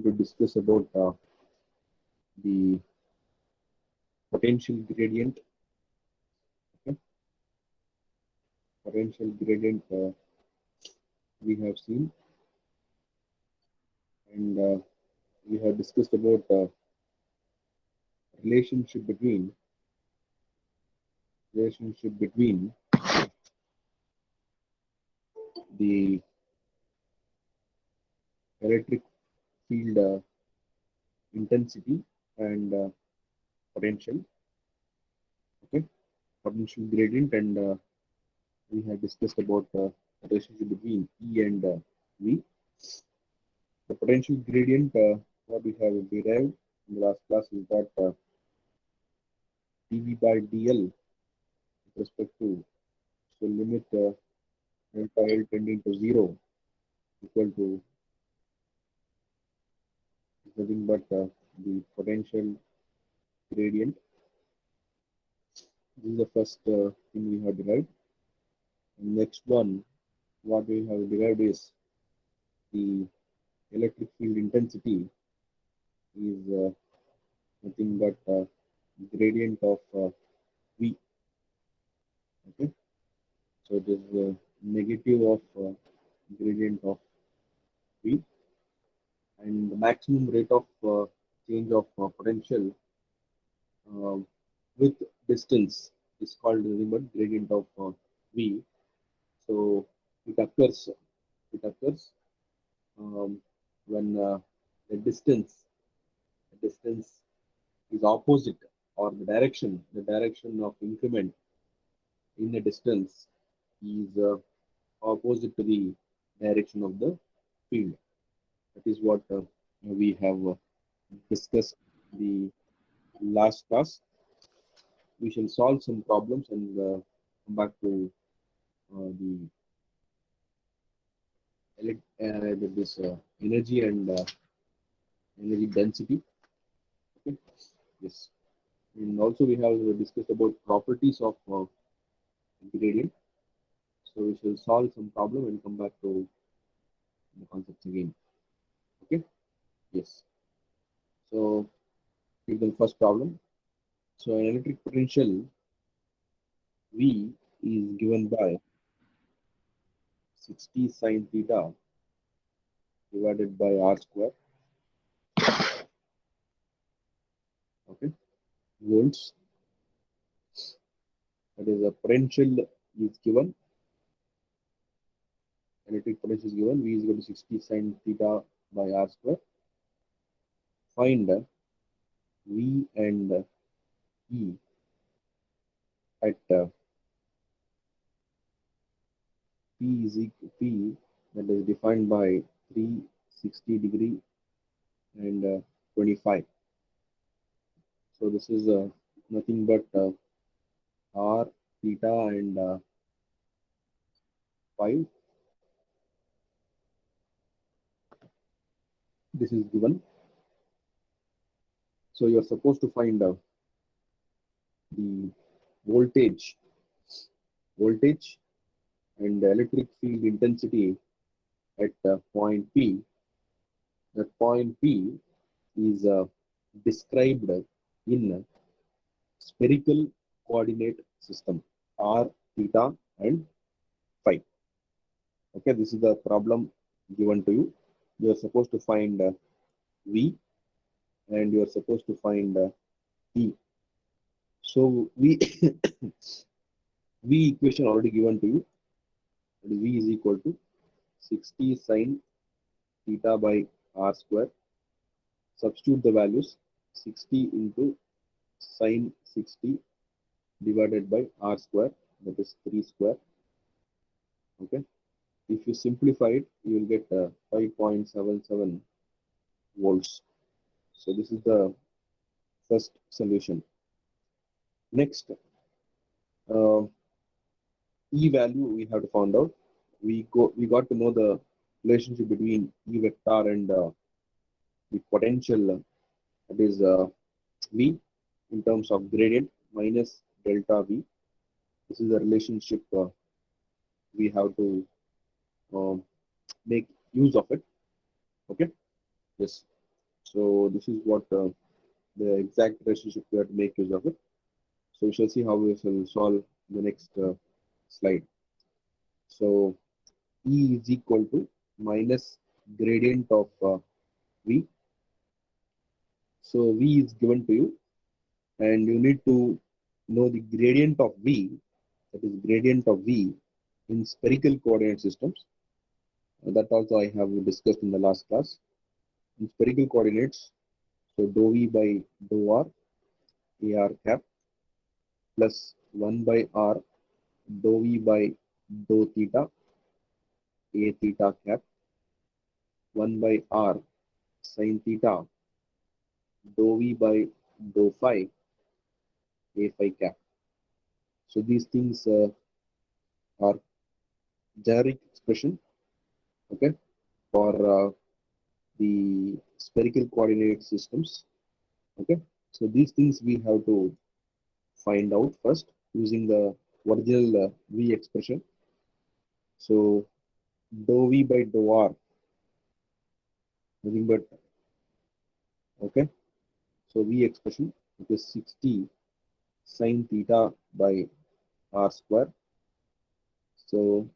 to discuss about the potential gradient. Okay? Potential gradient we have seen, and we have discussed about relationship between relationship between the electric field intensity and potential. Okay, potential gradient, and we have discussed about relationship between E and V. The potential gradient, what we have derived in the last class is that dV by dl with respect to, so limit delta L tending to 0 equal to nothing but the potential gradient. This is the first thing we have derived. And next one, what we have derived is the electric field intensity is nothing but gradient of V. Okay, so it is negative of gradient of V, and the maximum rate of change of potential uh, with distance is called nothing but gradient of V. So it occurs when the distance is opposite, or the direction of increment in the distance is opposite to the direction of the field. That is what we have discussed the last class. We shall solve some problems and come back to the this energy and energy density. Okay. Yes. And also we have discussed about properties of gradient. So we shall solve some problem and come back to the concepts again. Okay. Yes. So here's the first problem. So an electric potential V is given by 60 sine theta divided by r square. Okay. Volts. That is a potential is given. Electric potential is given. V is equal to 60 sine theta by r square. Find V and E at P is equal P, that is defined by 360 degree and 25. So this is nothing but r theta and 5. This is given. So you are supposed to find the voltage and the electric field intensity at point P. That point P is described in spherical coordinate system r, theta, and phi. Okay, this is the problem given to you. You are supposed to find V, and you are supposed to find E. So V V equation already given to you. V is equal to 60 sine theta by r square. Substitute the values. 60 into sine 60 divided by r square, that is 3 square. Okay, if you simplify it, you will get 5.77 volts. So this is the first solution. Next, E value we have to find out. We got to know the relationship between E vector and the potential, that is V in terms of gradient minus delta V. This is the relationship we have to um, make use of it. Okay. Yes. So this is what the exact relationship we have to make use of it. So we shall see how we shall solve the next slide. So E is equal to minus gradient of V. So V is given to you, and you need to know the gradient of V, that is gradient of V in spherical coordinate systems. That also I have discussed in the last class. In spherical coordinates, so dou V by dou R, AR cap, plus 1 by R, dou V by dou theta, A theta cap, 1 by R sin theta, dou V by dou phi, A phi cap. So these things are generic expression, okay, for the spherical coordinate systems, okay. So these things we have to find out first using the original V expression. So dou V by dou R, nothing but, okay. So V expression, it is 60 sin theta by R square. So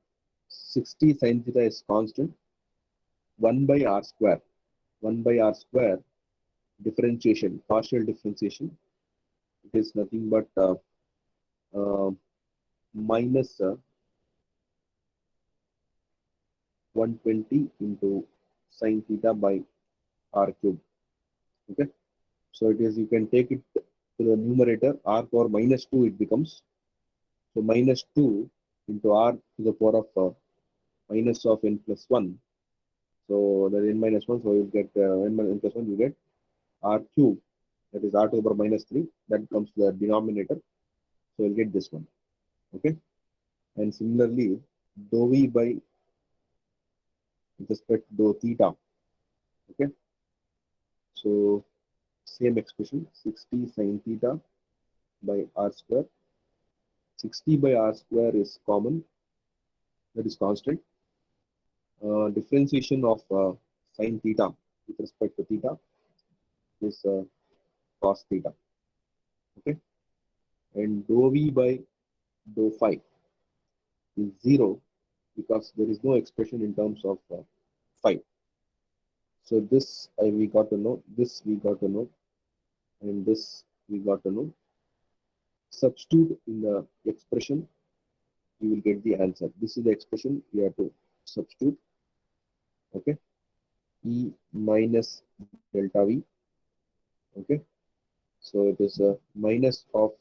60 sin theta is constant. 1 by R square. 1 by R square differentiation, partial differentiation. It is nothing but uh, minus 120 into sin theta by R cube. Okay. So it is, you can take it to the numerator, R power minus 2 it becomes. So minus 2 into R to the power of minus of n plus 1. So that n minus 1, so you get n plus 1, you get R cube, that is R to the power minus 3, that comes to the denominator. So you'll get this one. Okay. And similarly, dou V by with respect to dou theta. Okay. So same expression, 60 sin theta by R square. 60 by R square is common, that is constant. Differentiation of sin theta with respect to theta is cos theta. Okay. And dou V by dou phi is 0 because there is no expression in terms of phi. So this we got to know, this we got to know, and this we got to know. Substitute in the expression, you will get the answer. This is the expression you have to substitute. Okay. E minus delta V. Okay. So it is a minus of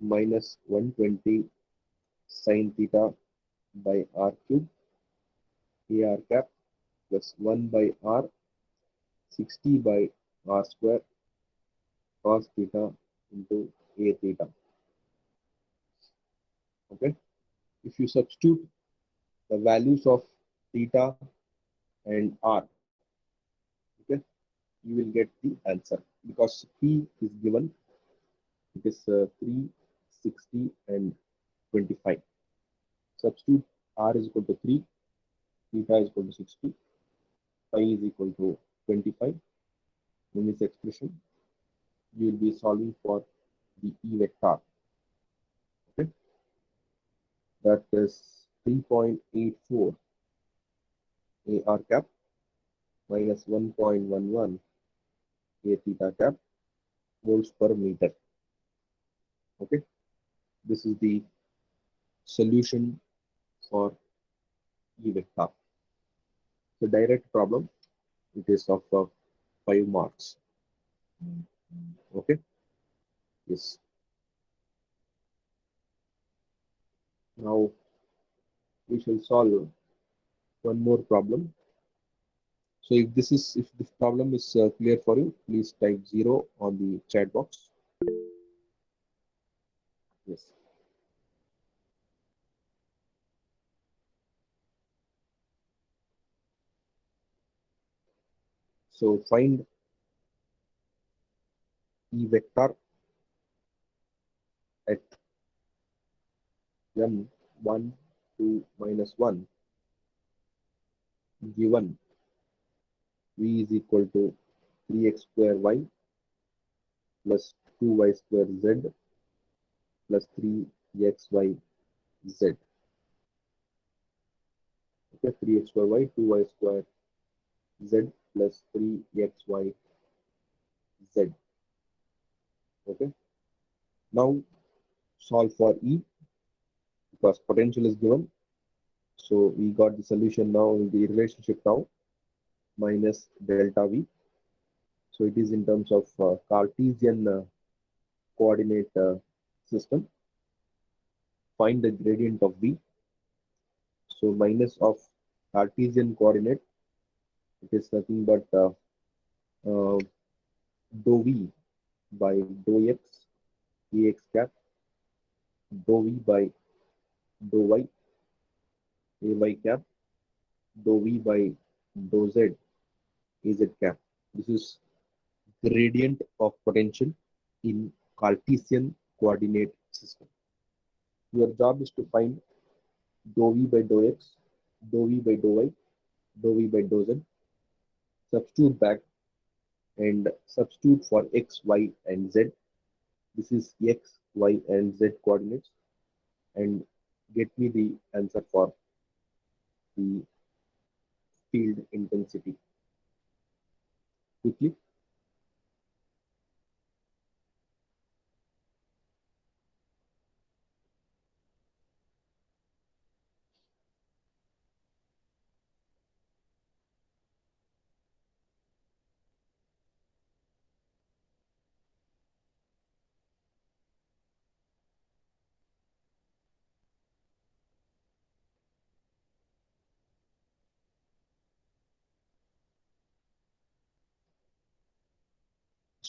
minus 120 sin theta by R cube, AR cap, plus 1 by R, 60 by R square, cos theta into A theta. Okay. If you substitute the values of theta and R, okay, you will get the answer because P is given, it is 3, 60 and 25. Substitute R is equal to 3, theta is equal to 60, phi is equal to 25. In this expression, you will be solving for the E vector. Okay, that is 3.84 AR cap minus 1.11 A theta cap volts per meter. Okay, this is the solution for E vector. The direct problem, it is of 5 marks. Okay, yes. Now we shall solve one more problem. So if this problem is clear for you, please type 0 on the chat box. Yes. So find E vector at m1, 2, minus 1 given V is equal to 3x square y plus 2y square z plus 3xy z. Okay, 3x square y, 2y square z plus 3xy z. Okay, now solve for E because potential is given. So we got the solution now in the relationship now minus delta V. So it is in terms of Cartesian coordinate system. Find the gradient of V. So minus of Cartesian coordinate, it is nothing but uh, dou V by dou x, Ex cap, dou V by dou y, Ay cap, dou V by dou z, Az cap. This is gradient of potential in Cartesian coordinate system. Your job is to find dou V by dou x, dou V by dou y, dou V by dou z, substitute back and substitute for x, y, and z. This is x, y, and z coordinates and get me the answer for the field intensity quickly.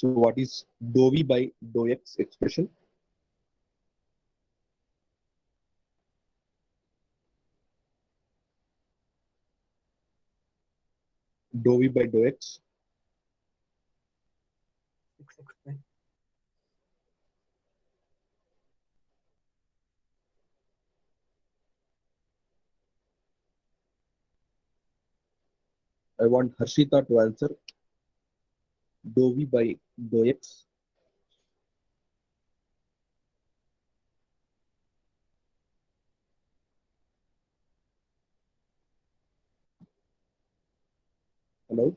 So what is dou v by dou x expression? Dou v by dou x. 6xy. I want Harshita to answer. Dou v by dou x. Hello.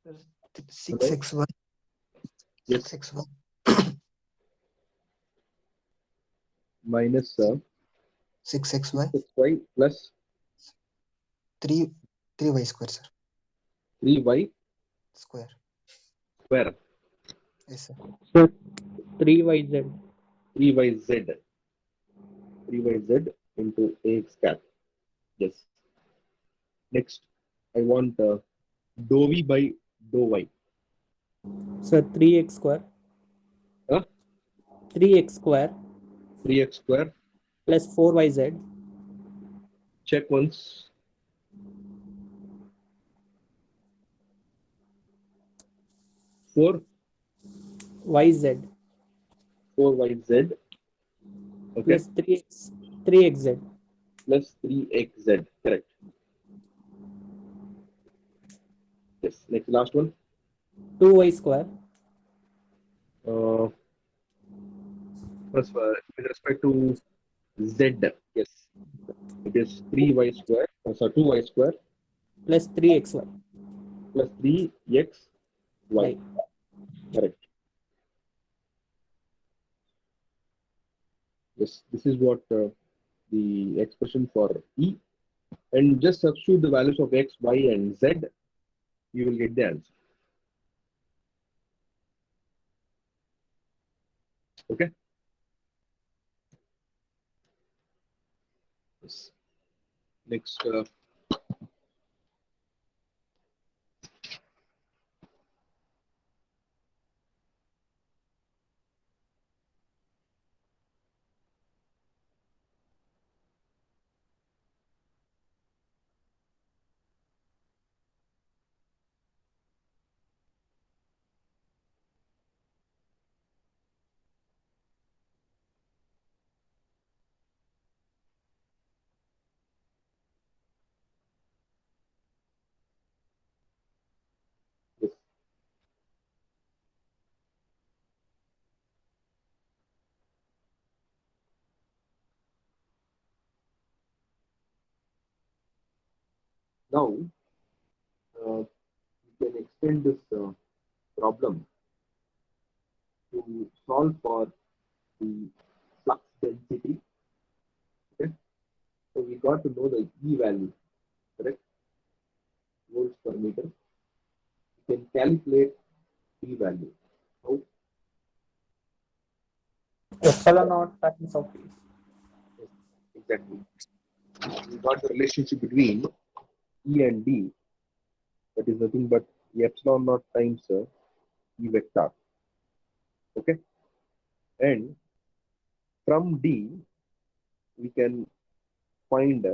There's Hello. 6xy. Yes. 6xy. Minus 6xy. 6y plus 3y square, sir. 3y Square. square. Yes, sir. So 3YZ. 3yz. 3yz into ax cap. Yes. Next, I want dou v by dou y. So 3x square. Huh? 3x square 3x square. plus 4YZ Check once. 4 YZ 4yz. Okay. plus 3xZ. Plus 3xz. Correct. Yes. Next, last one. 2y square Uh, First, with respect to z, yes, it is 3y square, sorry, 2y square plus 3xy. plus 3xy. Y. Correct. Yes, this is what the expression for E. And just substitute the values of x, y, and z, you will get the answer. Okay. Yes. Next, Now, we can extend this problem to solve for the flux density. Okay, so we got to know the E value, correct? Volts per meter. We can calculate E value. How? Epsilon naught times of T. Yes, exactly. We got the relationship between E and D. That is nothing but epsilon naught times E vector. Okay, and from D we can find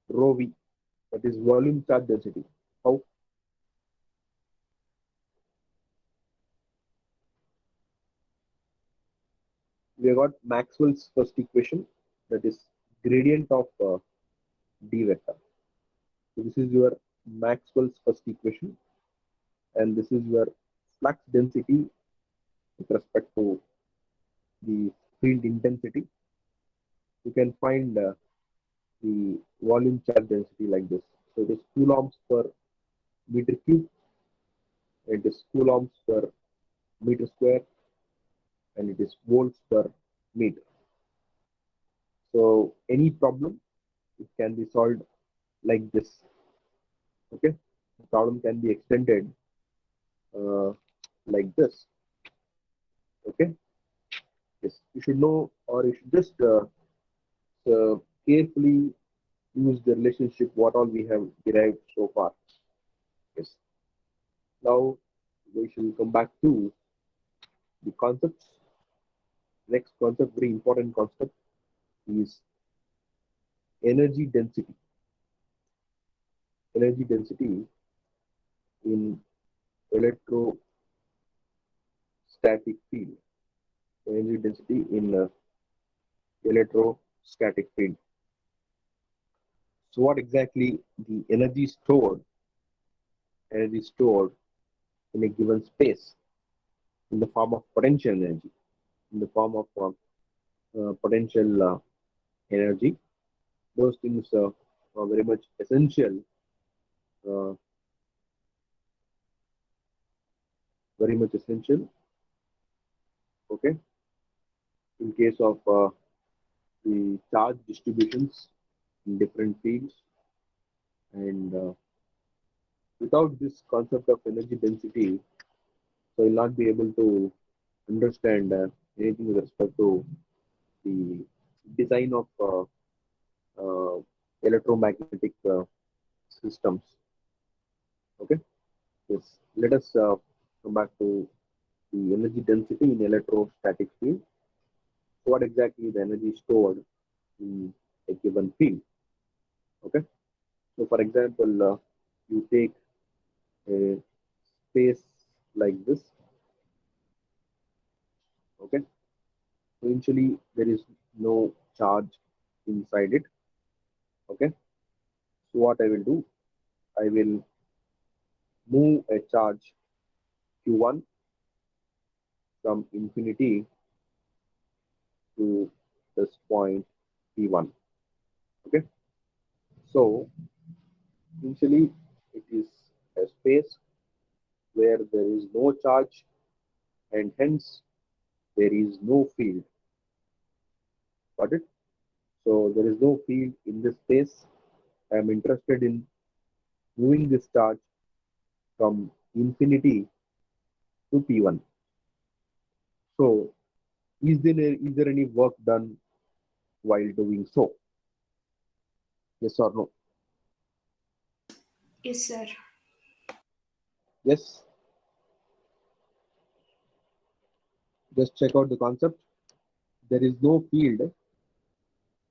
rho V, that is volume charge density. How? We have got Maxwell's first equation, that is gradient of D vector. So this is your Maxwell's first equation, and this is your flux density with respect to the field intensity. You can find the volume charge density like this. So it is coulombs per meter cube, it is coulombs per meter square, and it is volts per meter. So any problem, it can be solved like this. Okay, the problem can be extended uh, like this. Okay, yes, you should know, or you should just carefully use the relationship what all we have derived so far. Yes. Now we shall come back to the concepts. Next concept, very important concept, is energy density. Energy density in electrostatic field. Energy density in electrostatic field. So what exactly the energy stored in a given space in the form of potential energy, in the form of potential energy. Those things are uh, very much essential. Okay, in case of the charge distributions in different fields, and without this concept of energy density, so you'll not be able to understand anything with respect to the design of uh, electromagnetic systems. Okay, yes. Let us come back to the energy density in electrostatic field. So what exactly is the energy stored in a given field? Okay, so for example, you take a space like this. Okay, so initially there is no charge inside it. Okay, so what I will do, I will move a charge q1 from infinity to this point p1. Okay, so initially it is a space where there is no charge, and hence there is no field. Got it? So there is no field in this space. I am interested in moving this charge from infinity to P1. So is there any work done while doing so? Yes or no? Yes, sir. Yes. Just check out the concept. There is no field.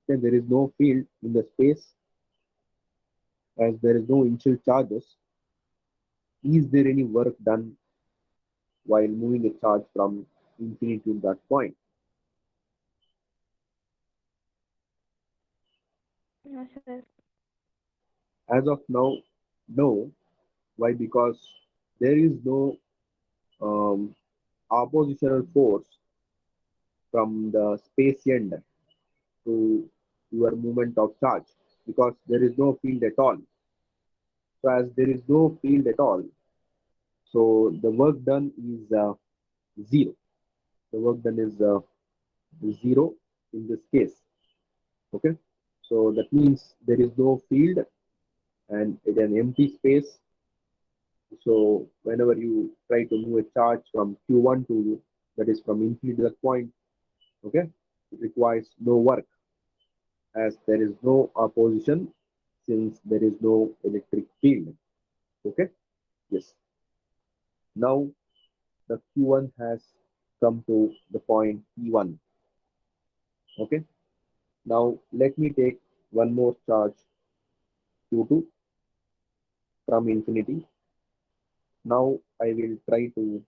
Okay, there is no field in the space as there is no initial charges. Is there any work done while moving a charge from infinity to that point? No, sir. As of now, no. Why? Because there is no um, oppositional force from the space end to your movement of charge, because there is no field at all. So as there is no field at all, so the work done is zero. The work done is zero in this case. Okay, so that means there is no field and it an empty space. So whenever you try to move a charge from Q1 to, that is from infinity to that point, okay, it requires no work as there is no opposition since there is no electric field. Okay, yes. Now the Q1 has come to the point P1. Okay, now let me take one more charge Q2 from infinity. Now I will try to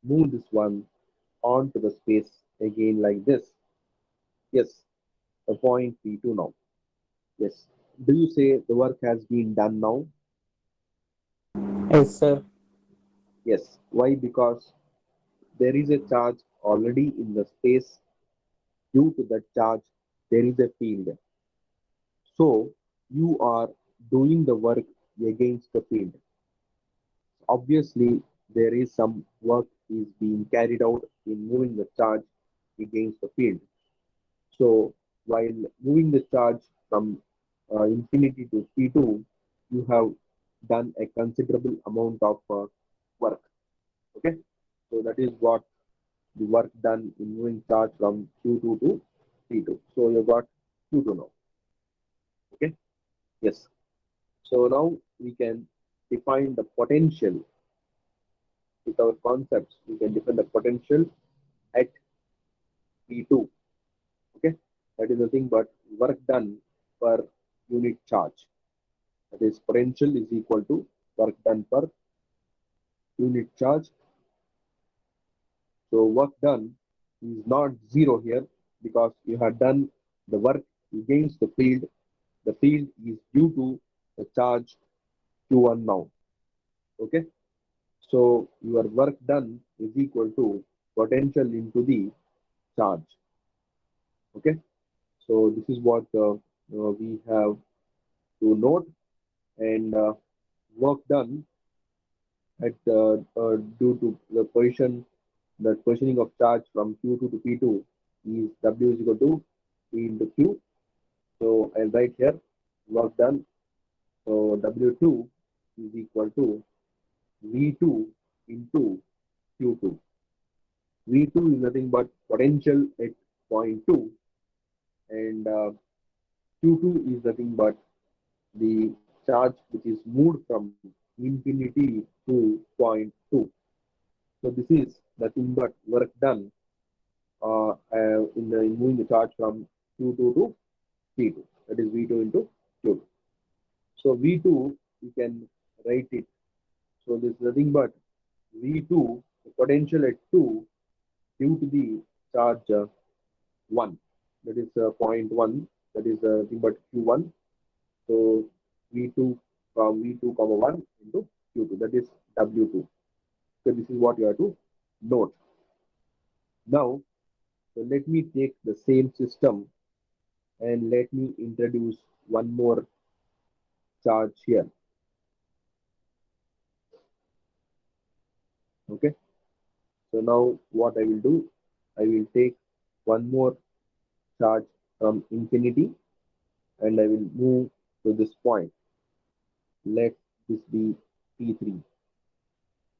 move this one onto the space again like this. Yes, the point P2 now. Yes. Do you say the work has been done now? Yes, sir. Yes. Why? Because there is a charge already in the space. Due to that charge, there is a field. So you are doing the work against the field. Obviously, there is some work is being carried out in moving the charge against the field. So while moving the charge from infinity to P2, you have done a considerable amount of work. Okay, so that is what the work done in moving charge from Q2 to P2. So you got Q2 now. Okay, yes. So now we can define the potential with our concepts. We can define the potential at P2. Okay, that is nothing but work done per unit charge. That is potential is equal to work done per unit charge. So work done is not zero here because you have done the work against the field. The field is due to the charge Q1 now. Okay. So your work done is equal to potential into the charge. Okay. So this is what we have to note, and work done at due to the positioning of charge from Q2 to P2 is W is equal to P into Q. So I'll write here work done. So W2 is equal to V2 into Q2. V2 is nothing but potential at point 2, and Q2 is nothing but the charge which is moved from infinity to point 2. So this is nothing but work done in moving the charge from Q2 to P2. That is V2 into Q2. So V2 you can write it. So this is nothing but V2 the potential at 2 due to the charge 1. That is point 1. That is nothing but Q1. So V2 from V2 comma 1 into Q2. That is W2. So this is what you have to note. Now, so let me take the same system and let me introduce one more charge here. Okay. So now what I will do, I will take one more charge from infinity and I will move to this point. Let this be P3.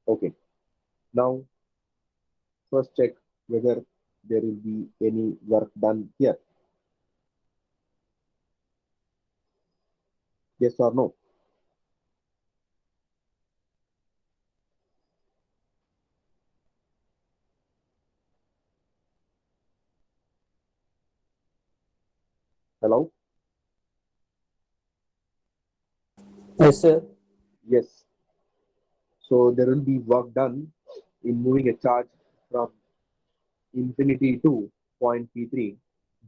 Okay. Now first check whether there will be any work done here. Yes or no? Hello? Yes, sir. Yes. So there will be work done in moving a charge from infinity to point P3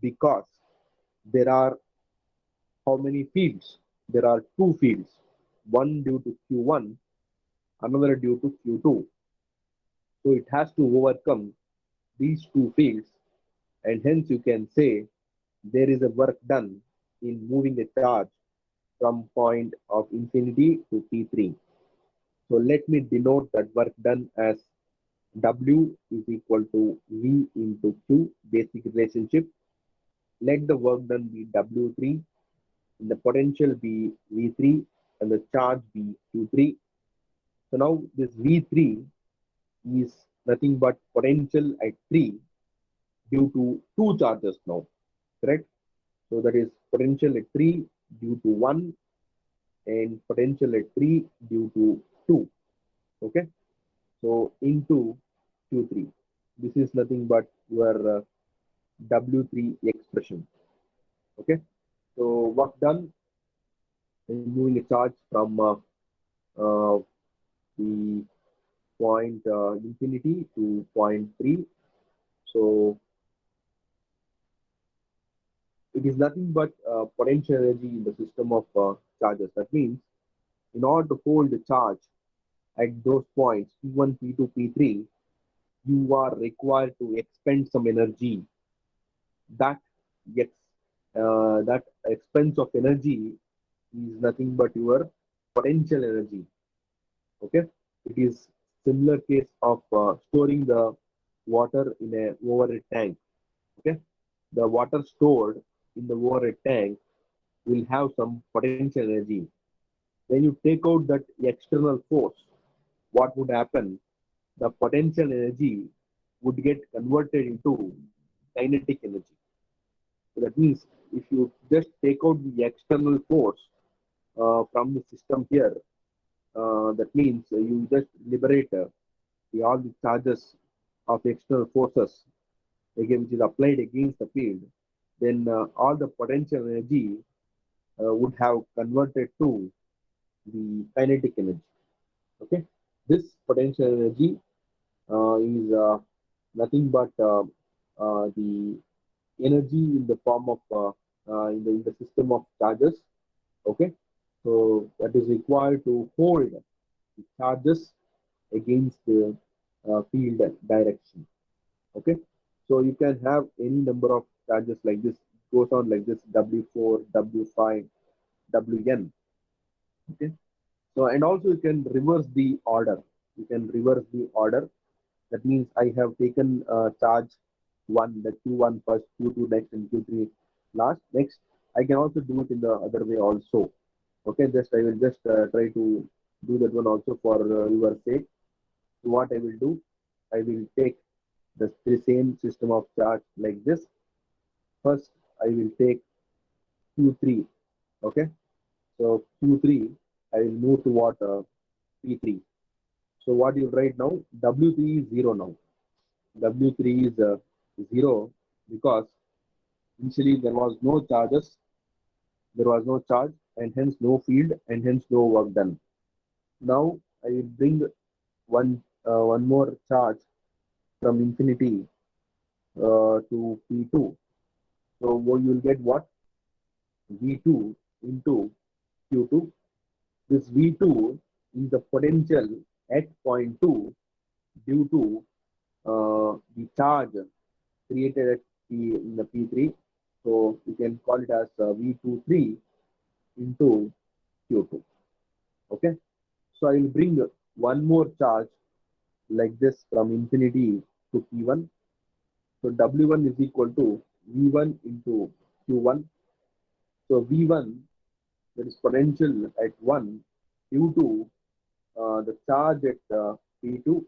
because there are how many fields? There are two fields, one due to Q1, another due to Q2. So it has to overcome these two fields, and hence you can say there is a work done in moving a charge from point of infinity to P3. So let me denote that work done as W is equal to V into Q, basic relationship. Let the work done be W3, and the potential be V3, and the charge be Q3. So now this V3 is nothing but potential at 3 due to two charges now, correct? So that is potential at 3 due to 1 and potential at 3 due to 2. Okay, so into Q3. This is nothing but your W3 expression. Okay, so work done in moving a charge from uh, the point infinity to point 3. So it is nothing but potential energy in the system of charges. That means in order to hold the charge at those points P1, P2, P3, you are required to expend some energy. That gets that expense of energy is nothing but your potential energy. Okay, it is similar case of storing the water in a overhead tank. Okay, the water stored in the overhead tank will have some potential energy. When you take out that external force, what would happen? The potential energy would get converted into kinetic energy. So that means if you just take out the external force from the system here, that means you just liberate all the charges of external forces again, which is applied against the field, then all the potential energy would have converted to the kinetic energy. Okay, this potential energy is nothing but the energy in the form of in the system of charges. Okay, so that is required to hold the charges against the field direction. Okay, so you can have any number of charges like this, goes on like this: W4, W5, Wn. Okay, so and also you can reverse the order. You can reverse the order. That means I have taken charge one, the Q1 first, Q2 next, and Q3 last. Next, I can also do it in the other way also. Okay, just I will just try to do that one also for your sake. So what I will do, I will take the same system of charge like this. First, I will take Q3. Okay, so Q3, I will move to what P3. So what you write now, W3 is 0 now. W3 is 0 because initially there was no charges, there was no charge, and hence no field, and hence no work done. Now I will bring one more charge from infinity to P2. So you will get what? V2 into Q2. This V2 is the potential at point 2 due to the charge created at in the P3. So you can call it as V23 into Q2. Okay. So I will bring one more charge like this from infinity to P1. So W1 is equal to V1 into Q1. So V1, that is potential at 1 due to the charge at P2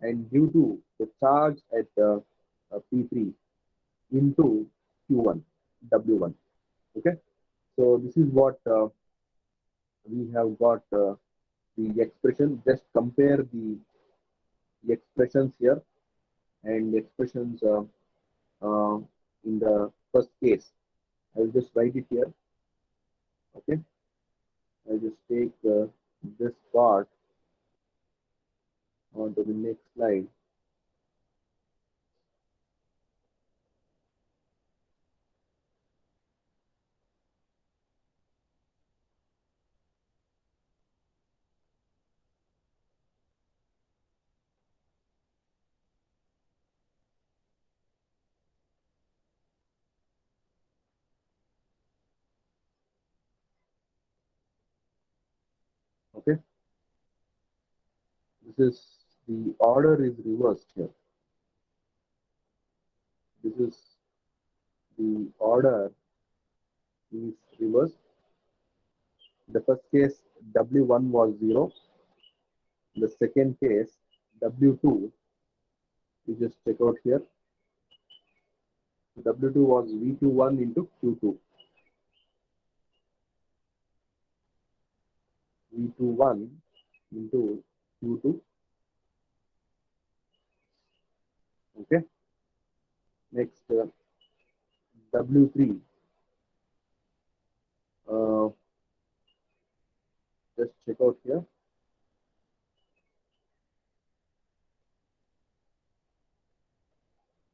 and due to the charge at P3 into Q1, W1. Okay. So this is what we have got the expression. Just compare the expressions here and the expressions uh, in the first case. I will just write it here. Okay. I just take this part onto the next slide. Okay, this is the order is reversed here. This is the order is reversed. The first case W1 was 0. The second case W2, you just check out here. W2 was V21 into Q2. V21 into Q2. Okay. Next, W3. Just check out here.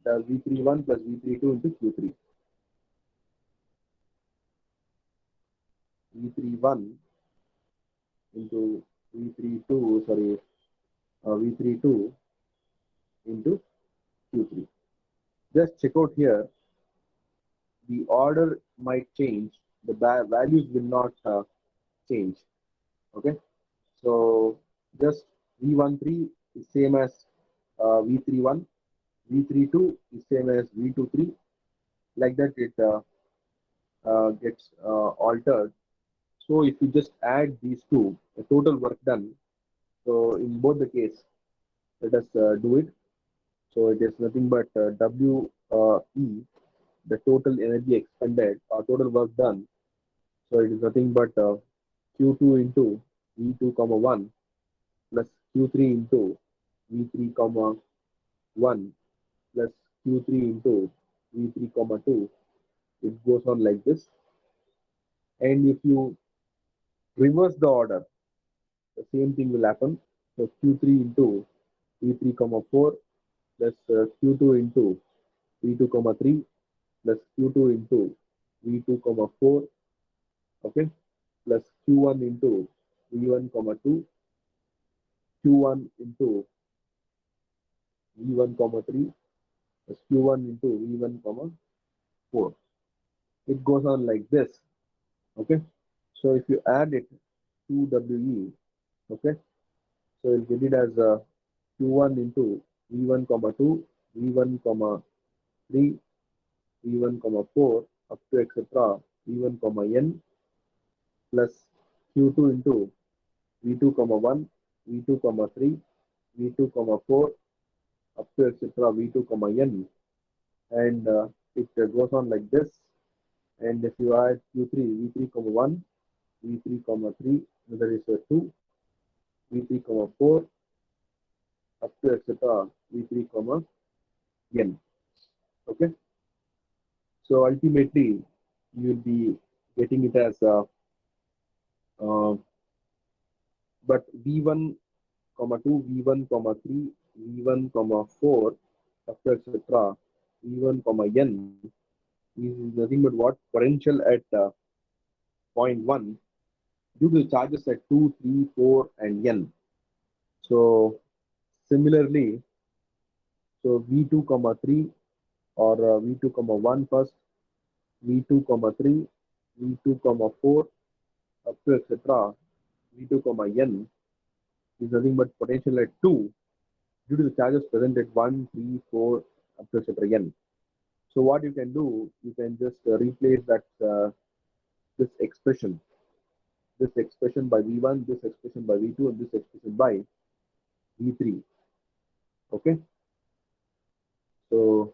The V31 plus V32 into Q3. V31 into V32, sorry, V32 into Q3. Just check out here. The order might change. The values will not change. Okay. So just V13 is same as V31. V32 is same as V23. Like that, it gets altered. So if you just add these two, the total work done. So in both the case, let us do it. So it is nothing but WE, the total energy expended or total work done. So it is nothing but Q2 into V2 comma 1 plus Q3 into V3 comma 1 plus Q3 into V3 comma 2. It goes on like this. And if you reverse the order, the same thing will happen. So Q3 into V3 comma 4 plus Q2 into V2 comma 3 plus Q2 into V2 comma 4, okay, plus Q1 into V1 comma 2, Q1 into V1 comma 3 plus Q1 into V1 comma 4. It goes on like this, okay. So if you add it to WE, okay, so you'll get it as Q1 into V1 comma 2, V1 comma 3, V1 comma 4 up to etc. V1 comma n plus Q2 into V2 comma 1, V2 comma 3, V2 comma 4 up to etc. V2 comma n, and it goes on like this. And if you add Q3, V3 comma 1, V3 comma 3, that is 2, V3 comma 4 up to etc. V3 comma n. Okay. So ultimately, you will be getting it as but V1 comma 2, V1 comma 3, V1 comma 4 after etc. V1 comma n is nothing but what potential at point 1 due to the charges at 2, 3, 4 and n. So similarly, so V2 comma 3 or V2 comma 1 first, V2 comma 3, V2 comma 4 up to etc. V2 comma n is nothing but potential at 2 due to the charges present at 1, 3, 4 up to etc. n. So what you can do, you can just replace that this expression by V1, this expression by V2, and this expression by V3. Okay. So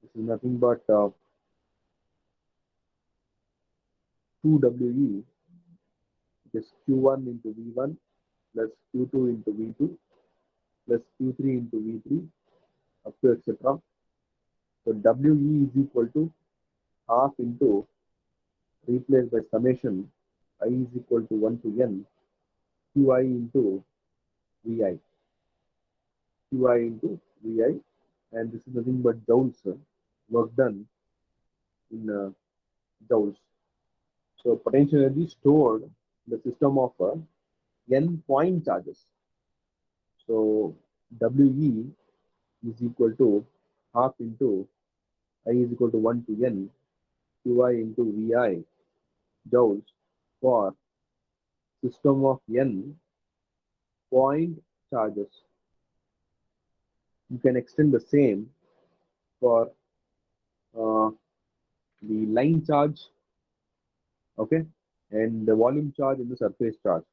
this is nothing but 2WE is Q1 into V1 plus Q2 into V2 plus Q3 into V3 up to etc. So WE is equal to half into replaced by summation I is equal to 1 to n Qi into Vi. Qi into Vi, and this is nothing but joules, work done in joules. So potential energy stored in the system of n point charges. So We is equal to half into I is equal to 1 to n Qi into Vi joules for system of n point charges. You can extend the same for uh, the line charge, okay, and the volume charge and the surface charge.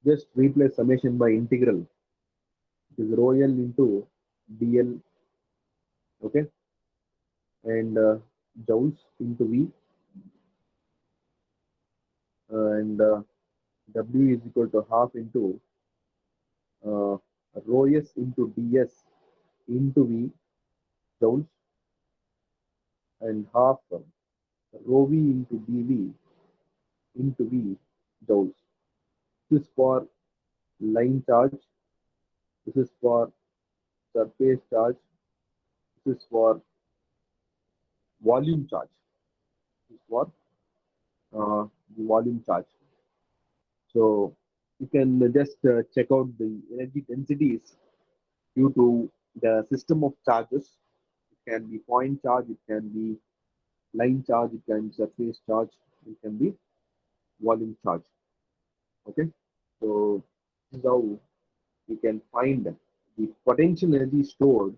Just replace summation by integral. It is rho L into dl, okay, and joules into V, and W is equal to half into uh, rho S into ds into V joules, and half rho V into dV into V joules. This is for line charge. This is for surface charge. This is for volume charge. This is for the volume charge. So you can just check out the energy densities due to the system of charges. It can be point charge, it can be line charge, it can be surface charge, it can be volume charge. Okay, so this is how we can find the potential energy stored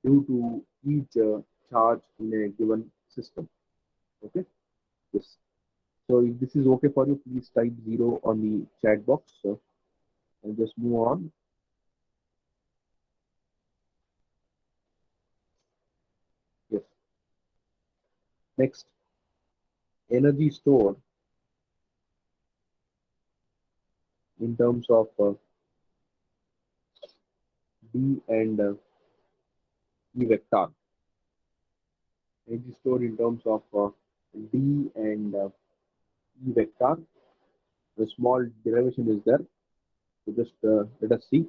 due to each charge in a given system. Okay, yes. So if this is okay for you, please type 0 on the chat box. So and just move on. Yes. Next, energy stored in terms of D and E vector. Energy stored in terms of D and E vector. A small derivation is there. So just let us see.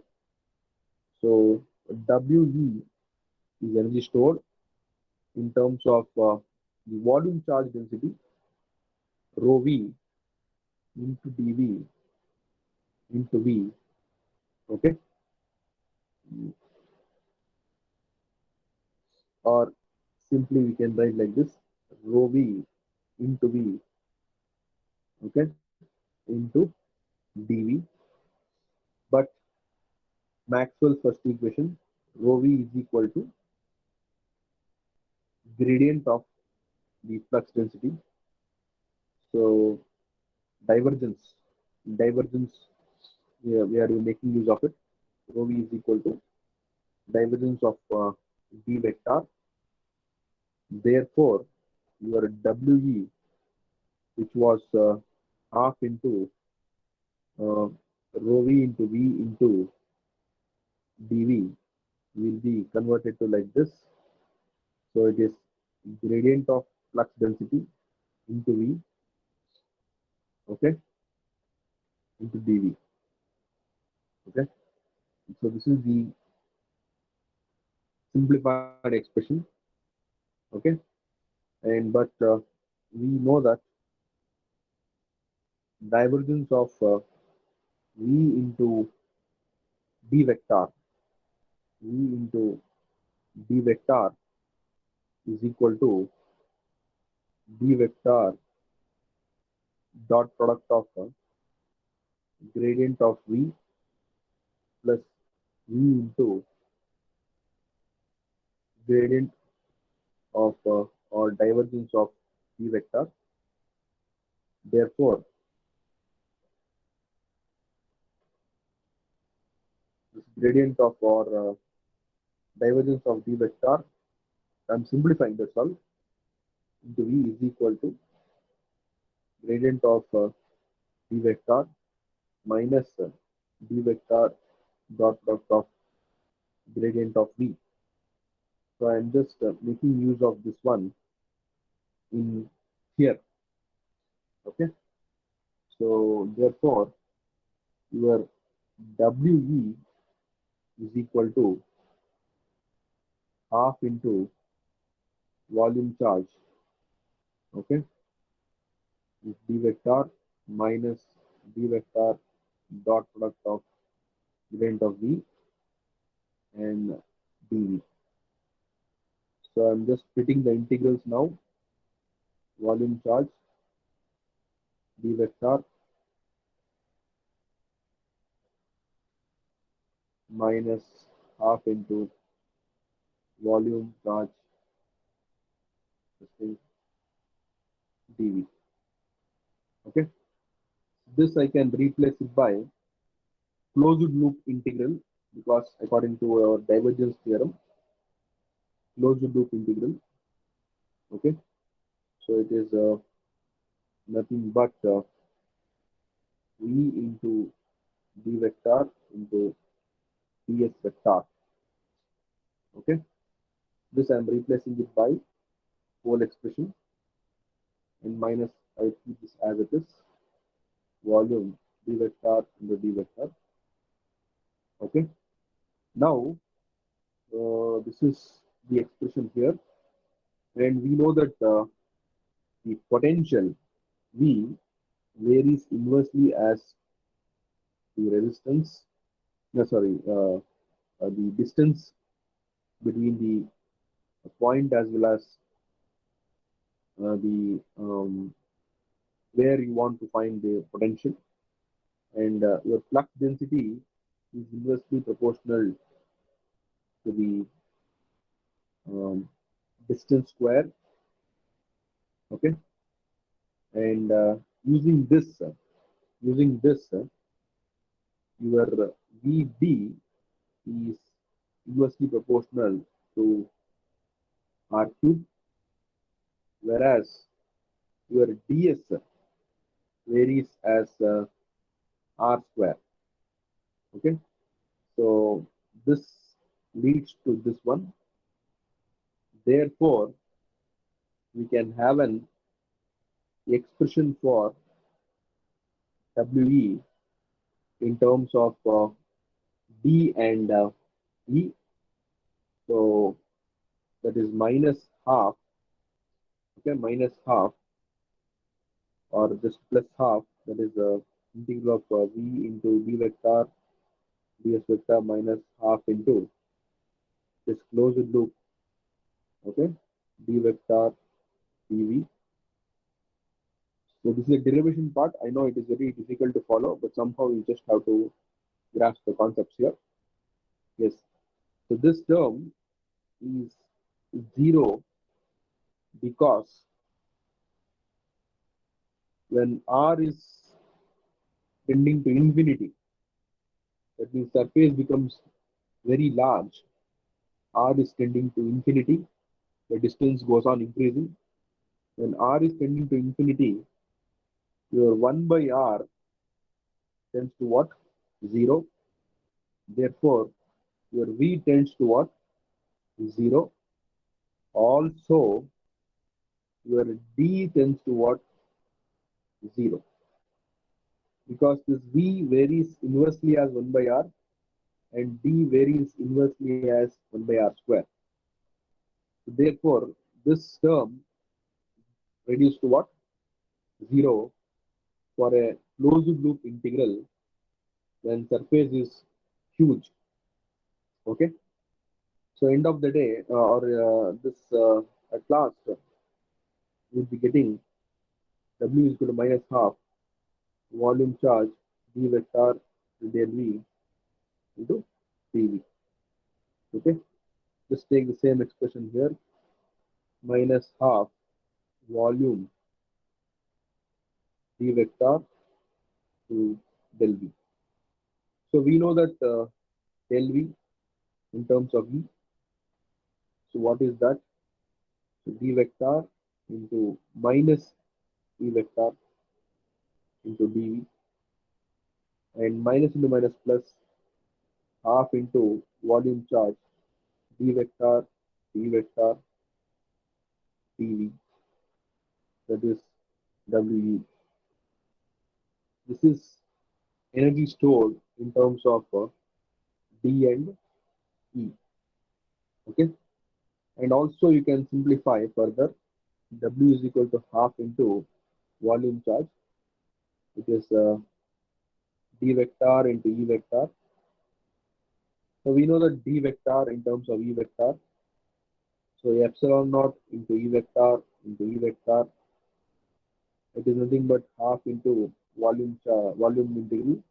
So WE is energy stored in terms of the volume charge density rho V into dV into V. Okay, or simply we can write like this: rho V into V. Okay, into dV. But Maxwell's first equation, rho V is equal to gradient of the flux density. So divergence, we are making use of it. Rho V is equal to divergence of D vector. Therefore, your WE, which was half into rho V into V into dV, will be converted to like this. So it is gradient of flux density into V, okay, into dV. Okay, so this is the simplified expression. Okay, and but we know that divergence of V into D vector, V into D vector is equal to D vector dot product of gradient of V plus V into gradient of or divergence of D vector. Therefore, this gradient of or divergence of D vector, I'm simplifying that's all, into V is equal to gradient of D vector minus D vector dot product of gradient of V. So I'm just making use of this one in here. Okay. So therefore, your WE is equal to half into volume charge. Okay. Is D vector minus D vector dot product of gradient of V and dV. So I'm just splitting the integrals now. Volume charge d vector minus half into volume charge dv. Okay, this I can replace it by closed loop integral, because according to our divergence theorem, closed loop integral. Okay, so it is nothing but v into d vector into ds vector. Okay, this I am replacing it by whole expression, and minus, I keep this as it is, volume d vector into d vector. Okay, now this is the expression here, and we know that the potential V varies inversely as the resistance, no, sorry, the distance between the point as well as the where you want to find the potential, and your flux density is inversely proportional to the um, distance square. Okay, and using this, your VD is inversely proportional to R cube, whereas your ds varies as R square. Okay, so this leads to this one. Therefore, we can have an expression for WE in terms of D and E. So that is minus half, okay, minus half, or just plus half, that is integral of V into D vector ds vector minus half into this closed loop, okay, d vector dv. So this is a derivation part. I know it is very difficult to follow, but somehow you just have to grasp the concepts here. Yes. So this term is 0 because when r is tending to infinity, that means surface becomes very large. R is tending to infinity, the distance goes on increasing. When r is tending to infinity, your 1 by r tends to what? 0. Therefore, your V tends to what? 0. Also, your D tends to what? 0. Because this V varies inversely as 1 by R, and D varies inversely as 1 by R square. Therefore, this term reduced to what? 0 for a closed loop integral when surface is huge. Okay. So end of the day, or this at last, we'll be getting W is equal to minus half volume charge d vector del V into dV. Okay, just take the same expression here, minus half volume d vector to del V. So we know that del V in terms of V. So what is that? So d vector into minus E vector into dV, and minus into minus plus half into volume charge d vector dV, that is WE. This is energy stored in terms of D and E. Okay, and also you can simplify further. W is equal to half into volume charge. It is D vector into E vector. So we know that D vector in terms of E vector. So epsilon naught into E vector It is nothing but half into volume integral.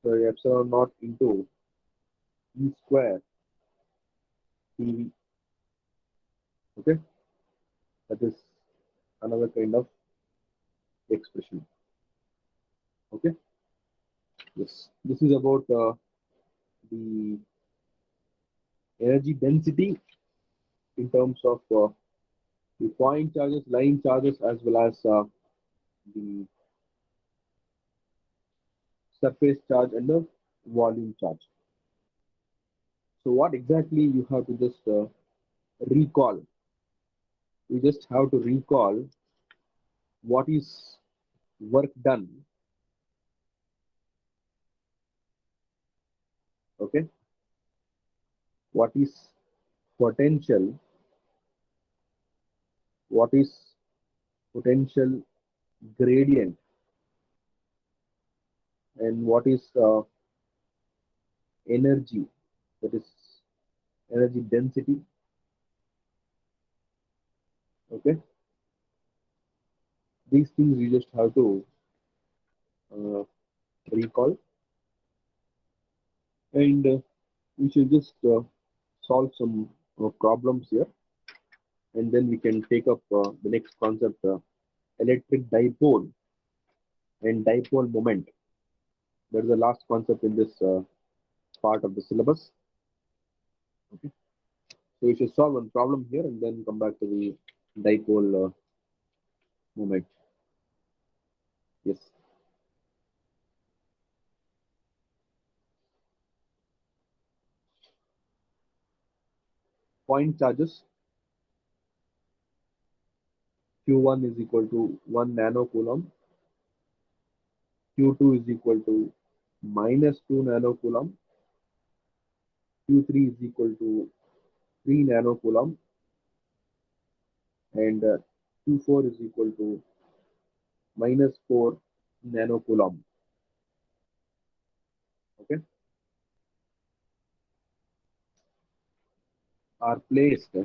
So epsilon naught into E square dV. Okay, that is another kind of expression. Okay, yes, this is about the energy density in terms of the point charges, line charges, as well as the surface charge and the volume charge. So what exactly you have to just recall? You just have to recall what is work done. Okay, what is potential, what is potential gradient, and what is energy, that is energy density. Okay, these things you just have to uh, recall, and we should just solve some problems here, and then we can take up the next concept, electric dipole and dipole moment. That is the last concept in this part of the syllabus. Okay, so we should solve one problem here and then come back to the dipole moment. Yes. Point charges Q1 is equal to 1 nanocoulomb, Q2 is equal to minus 2 nanocoulomb, Q3 is equal to 3 nanocoulomb, and Q4 is equal to minus 4 nanocoulomb. Okay, are placed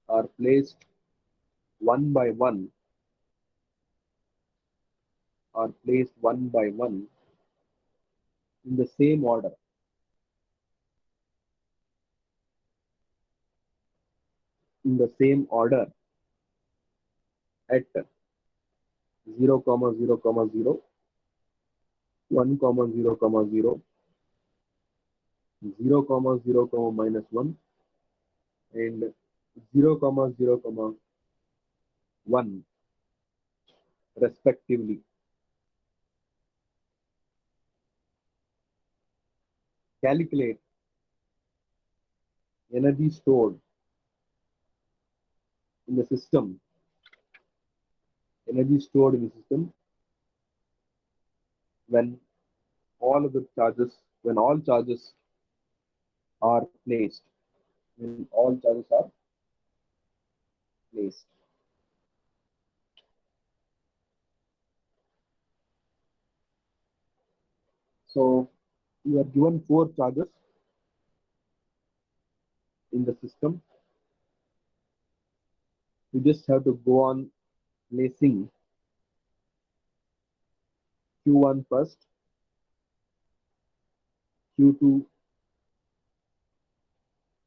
are placed one by one are placed one by one in the same order, in the same order at 0 comma 0 comma 0, 1 comma 0 comma 0, 0 comma 0 comma minus 1, and 0 comma 0 comma 1 respectively. Calculate energy stored in the system, energy stored in the system when all of the charges, when all charges are placed, when all charges are placed. So you are given 4 charges in the system. You just have to go on placing Q1 first, Q2,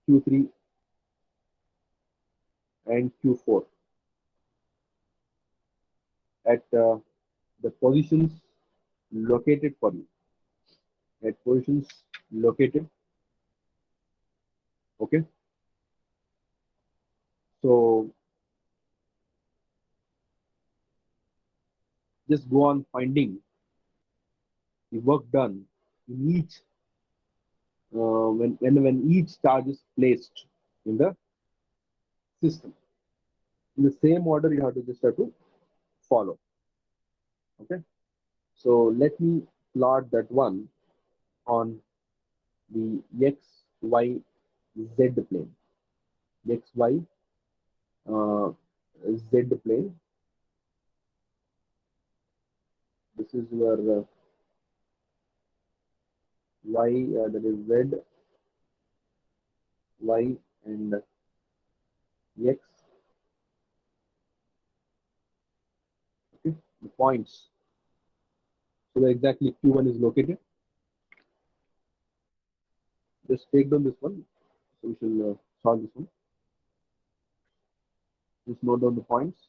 Q3, and Q4 at the positions located for you. At positions located. Okay. So just go on finding the work done in each when each charge is placed in the system. In the same order, you have to just have to follow. Okay. So let me plot that one on the x, y, z plane. X, y, uh, z plane. This is your y, that is z, y, and x. the points. So where exactly Q1 is located. Just take down this one. So we shall solve this one. Just note down the points.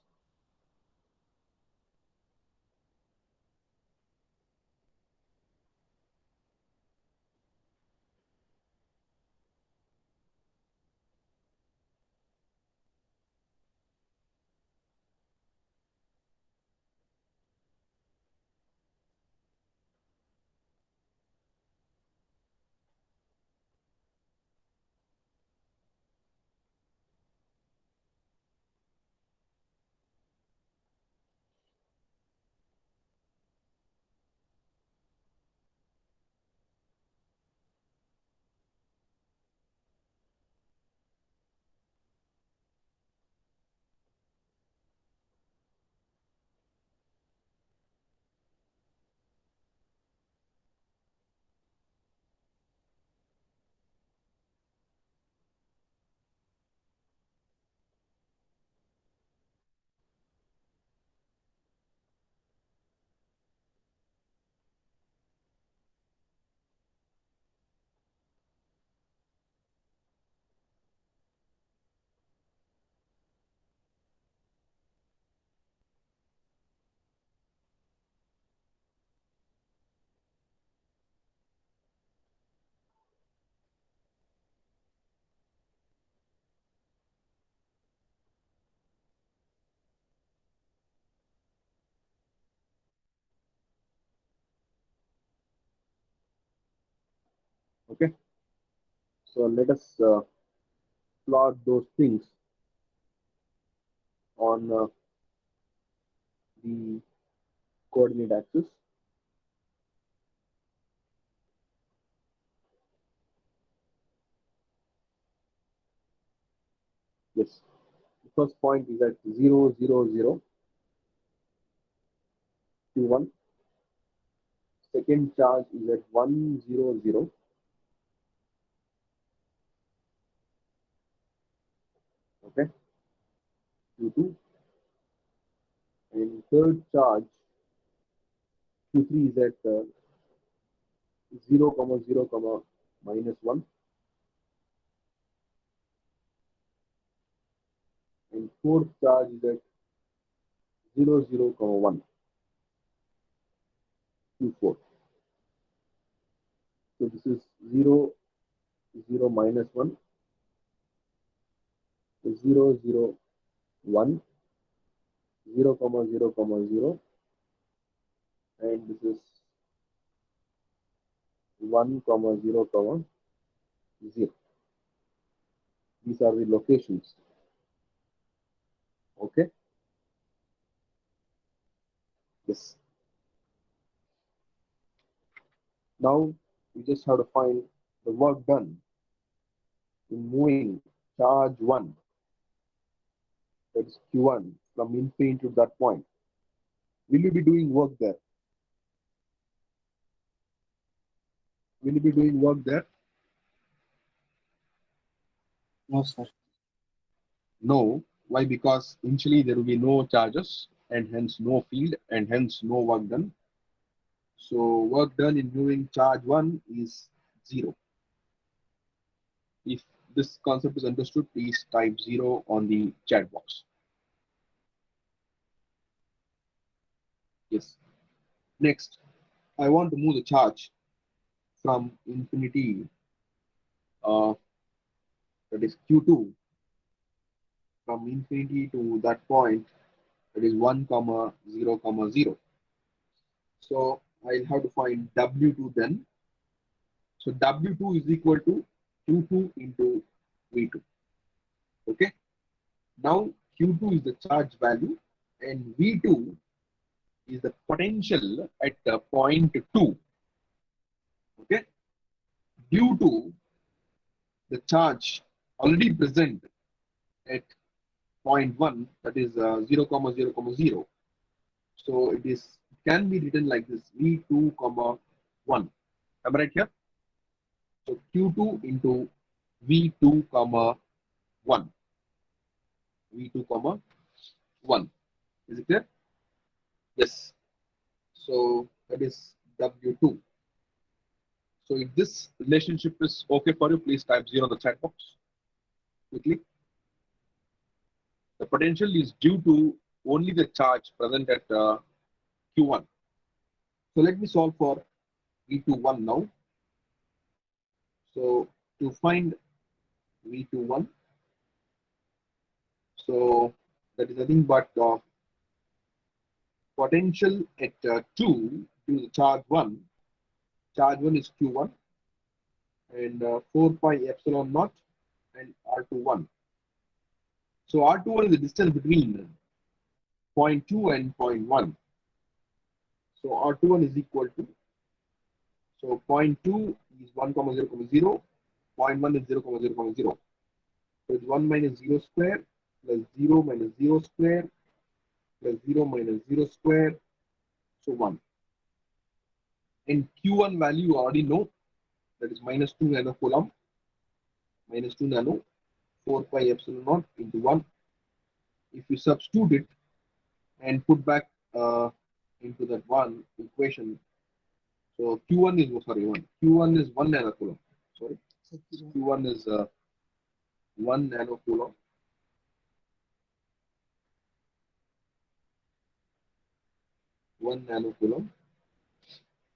Okay. So let us plot those things on the coordinate axis. Yes. The first point is at 0, 0, 0, Q1. Second charge is at 1, 0, 0. Okay. Q2. And third charge, Q3 is at 0, 0, -1. And fourth charge is at 0, 0, 1, Q4. So this is 0, 0, -1, 0, 0, 1, 0, 0, 0, and this is 1, 0, 0. These are the locations. Okay. Yes. Now we just have to find the work done in moving charge 1, that is Q1, from infinity to that point. Will you be doing work there? Will you be doing work there? No, sir. No. Why? Because initially there will be no charges and hence no field and hence no work done. So work done in moving charge 1 is 0. If this concept is understood, please type 0 on the chat box. Yes. Next, I want to move the charge from infinity, that is Q2, from infinity to that point, that is 1, 0, 0. So I'll have to find W2 then. So W2 is equal to Q2 into V2. Okay. Now Q2 is the charge value and V2 is the potential at the point 2. Okay. Due to the charge already present at point 1, that is 0, 0, 0. So it can be written like this: V2, 1. Am I right here? So Q2 into V2, 1. V2, 1. Is it clear? Yes. So that is W2. So if this relationship is okay for you, please type 0 in the chat box quickly. The potential is due to only the charge present at Q1. So let me solve for V21 now. So to find V21, so that is nothing but potential at 2 due to charge 1. Charge 1 is Q1 and 4 pi epsilon naught and R21. So R21 is the distance between point 2 and point 1. So R21 is equal to, so point 2 is 1 comma 0 comma 0, point 1 is 0 comma 0 comma 0. So it's 1 minus 0 square plus 0 minus 0 square plus 0 minus 0 square, so 1. And Q1 value you already know, that is minus 2 nano coulomb, minus 2 nano, 4 pi epsilon naught into 1. If you substitute it and put back into that one equation, so Q1 is, sorry, 1. Q1 is 1 nano coulomb. Sorry, Q1 is 1 nano coulomb. One nano coulomb.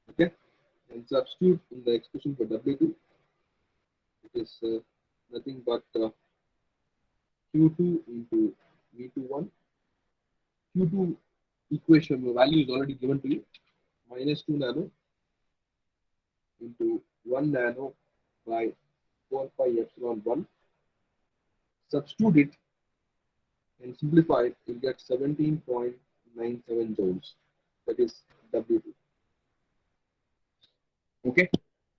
Okay, and substitute in the expression for W2. It is nothing but Q2 into V21. Q2 equation value is already given to you, minus 2 nano into 1 nano by 4 pi epsilon 1. Substitute it and simplify it, you'll get 17.97 joules. That is W2. Okay,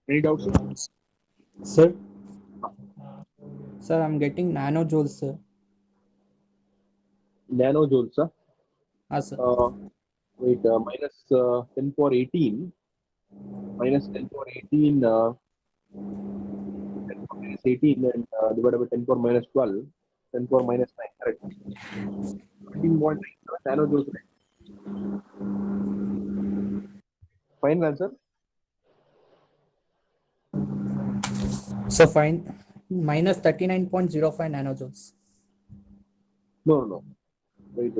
any doubts? Sir? Sir, I'm getting nanojoules, sir. Nanojoules, sir. Sir. Wait, minus 10 power 18, minus 10 power 18, 10 power minus 18 and divided by 10 power minus 12, 10 power minus 9, correct? 13.9 nanojoules, right? Final answer? So fine. Minus 39.05 nanojoules. No. Wait.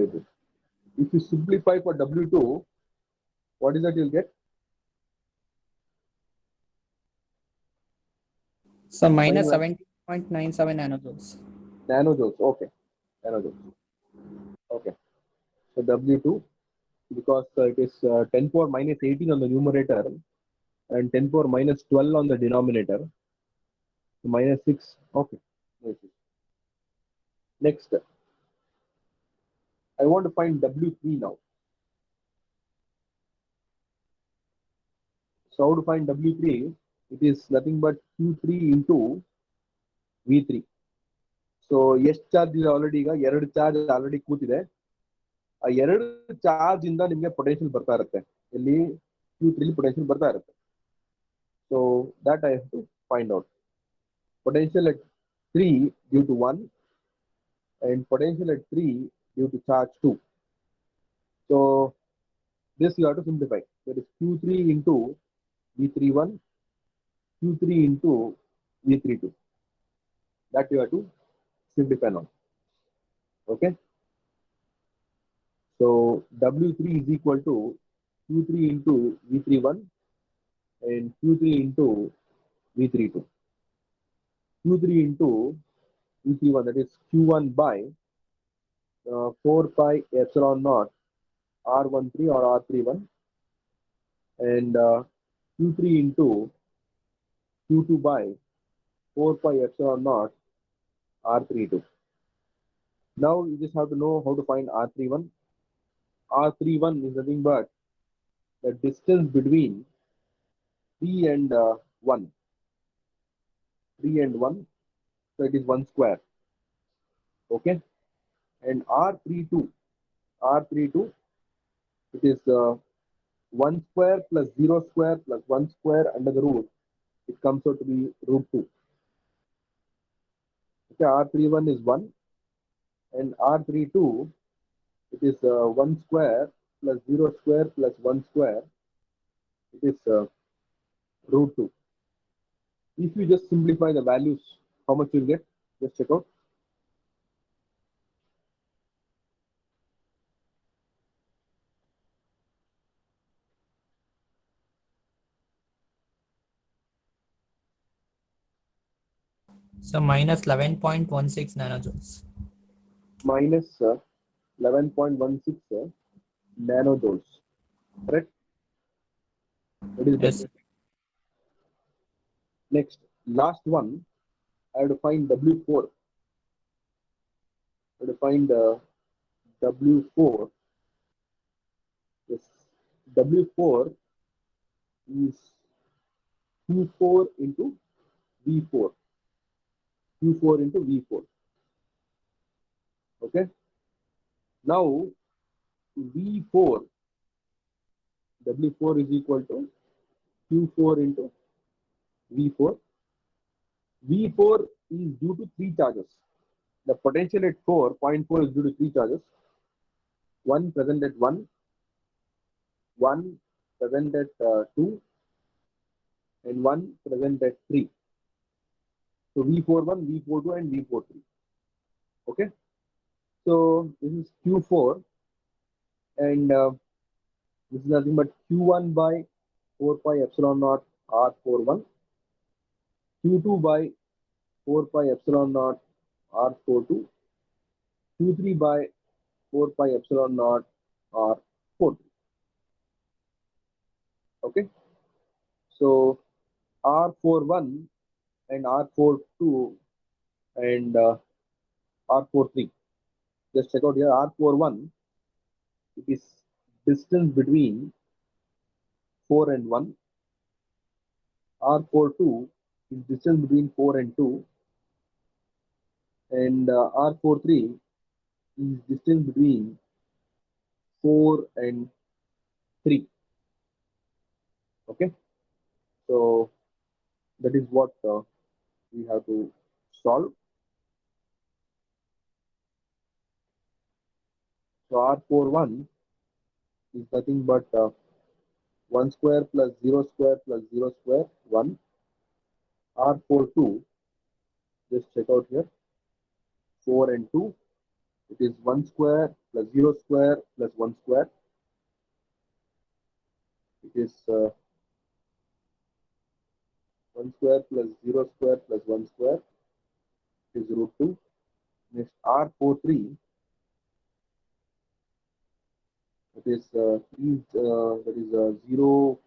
If you simplify for W2, what is that you'll get? So minus Final answer. 17.97 nanojoules. Nanojoules, okay. Nanojoules. Okay. So W2, because it is 10 power minus 18 on the numerator and 10 power minus 12 on the denominator. So minus 6. Okay. Next, I want to find W3 now. So how to find W3? It is nothing but Q3 into V3. So ಎಷ್ಟು charge ಇದೆ already ಈಗ 2 charge already ಕೂತಿದೆ ಆ 2 charge ಇಂದ ನಿಮಗೆ potential ಬರ್ತಾ ಇರುತ್ತೆ ಇಲ್ಲಿ Q3 ಪೊಟೆನ್ಷಿಯಲ್ ಬರ್ತಾ ಇರುತ್ತೆ so that I have to find out potential at 3 due to 1 and potential at 3 due to charge 2. So this you have to simplify. That is Q3 into V31, Q3 into V32. That you have to simplify now. Okay. So W3 is equal to Q3 into V31 and Q3 into V32. Q3 into V31, that is Q1 by 4 pi epsilon naught R13 or R31 and Q3 into Q2 by 4 pi epsilon naught R32. Now you just have to know how to find R31. R31 is nothing but the distance between 3 and 1. 3 and 1, so it is 1 square. Okay. And R32, it is 1 square plus 0 square plus 1 square under the root. It comes out to be root 2. Okay, R31 is 1 and R32, it is 1 square plus 0 square plus 1 square, it is root 2. If you just simplify the values, how much you'll get? Just check out. So minus 11.16 nanojoules. Minus 11.16 nanojoules. Correct? That is Yes. W. Next, last one, I have to find W4. I have to find W4. Yes, W4 is Q4 into V4. Q4 into V4. Okay. Now V4, W4 is equal to Q4 into V4. V4 is due to three charges. The potential at 4.4 is due to three charges. One present at 1, one present at 2, and one present at 3. So V41, V42, and V43. Okay. So this is Q4, and this is nothing but Q1 by 4 pi epsilon naught R41, Q2 by 4 pi epsilon naught R42, Q3 by 4 pi epsilon naught R43. Okay. So R41 and R42 and R43. Just check out here. R41, it is distance between 4 and 1. R42 is distance between 4 and 2. And R43 is distance between 4 and 3. Okay. So that is what we have to solve. So R41 is nothing but 1 square plus 0 square plus 0 square, 1. R42, just check out here, 4 and 2. It is 1 square plus 0 square plus 1 square. It is 1 square plus 0 square plus 1 square. It is root 2. Next, R43, it is 3, that is 0,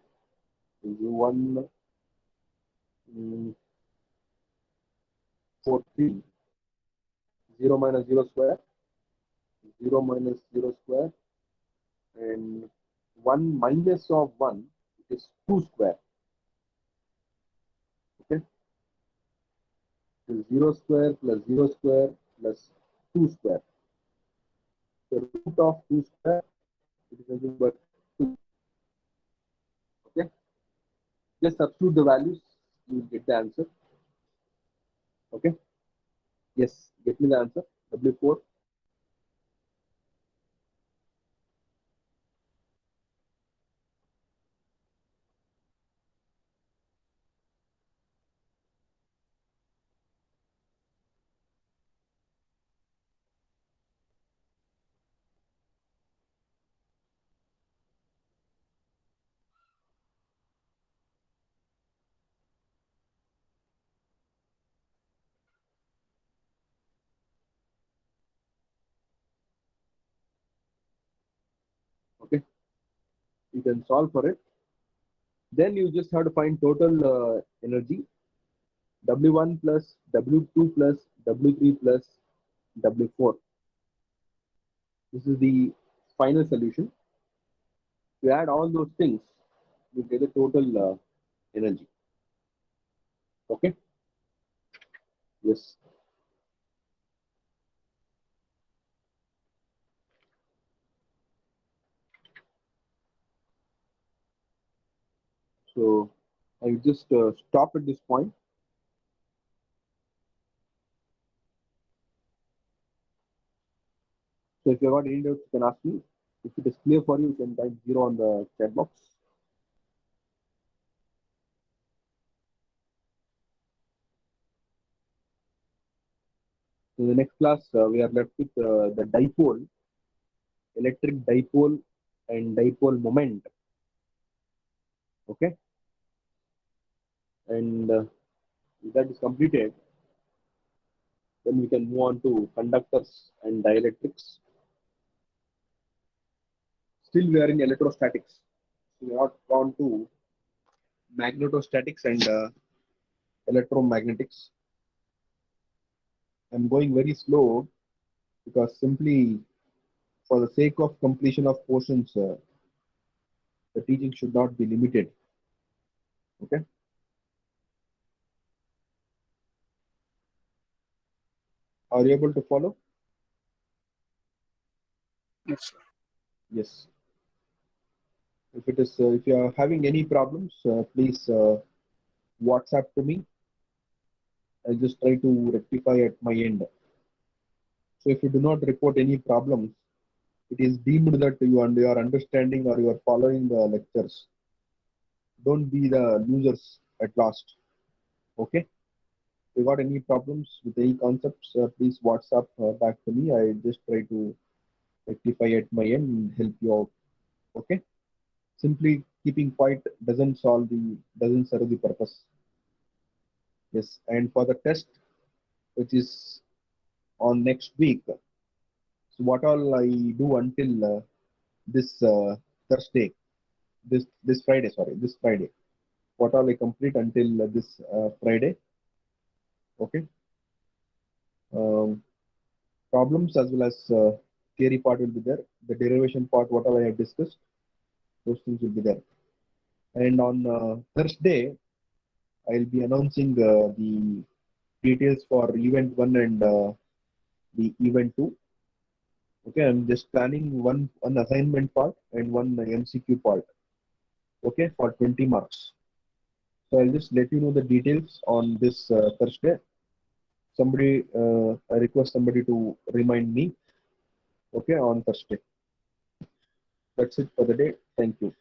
1, 4, 3. 0 minus 0 square, 0 minus 0 square, and 1 minus of 1 is 2 square. Okay, so 0 square plus 0 square plus 2 square. The root of 2 square, it is nothing but 2. Okay, just substitute the values, you will get the answer. Okay, yes, get me the answer. W4. Okay, you can solve for it. Then you just have to find total energy. W1 plus W2 plus W3 plus W4. This is the final solution. You add all those things, you get the total energy. Okay. Yes. So I just stop at this point. So if you have got any doubts, you can ask me. If it is clear for you, you can type 0 on the chat box. In the next class, we are left with the dipole, electric dipole and dipole moment. Okay. And if that is completed, then we can move on to conductors and dielectrics. Still, we are in electrostatics. We are not gone to magnetostatics and electromagnetics. I'm going very slow because simply for the sake of completion of portions, the teaching should not be limited. Okay. Are you able to follow? Yes, sir. Yes. If you are having any problems, please WhatsApp to me. I'll just try to rectify at my end. So if you do not report any problems, it is deemed that you are understanding or you are following the lectures. Don't be the losers at last. Okay. If you got any problems with any concepts, please WhatsApp back to me. I just try to rectify at my end and help you out. Okay. Simply keeping quiet doesn't serve the purpose. Yes. And for the test, which is on next week, so what all I do until this Thursday, this Friday, sorry, this Friday. What all I complete until this Friday. Okay. Um, Problems as well as theory part will be there. The derivation part, what all I have discussed, those things will be there. And on Thursday, I'll be announcing the details for event 1 and the event 2. Okay, I'm just planning one assignment part and one MCQ part. Okay, for 20 marks. So I'll just let you know the details on this Thursday. I request somebody to remind me. Okay, on Thursday. That's it for the day. Thank you.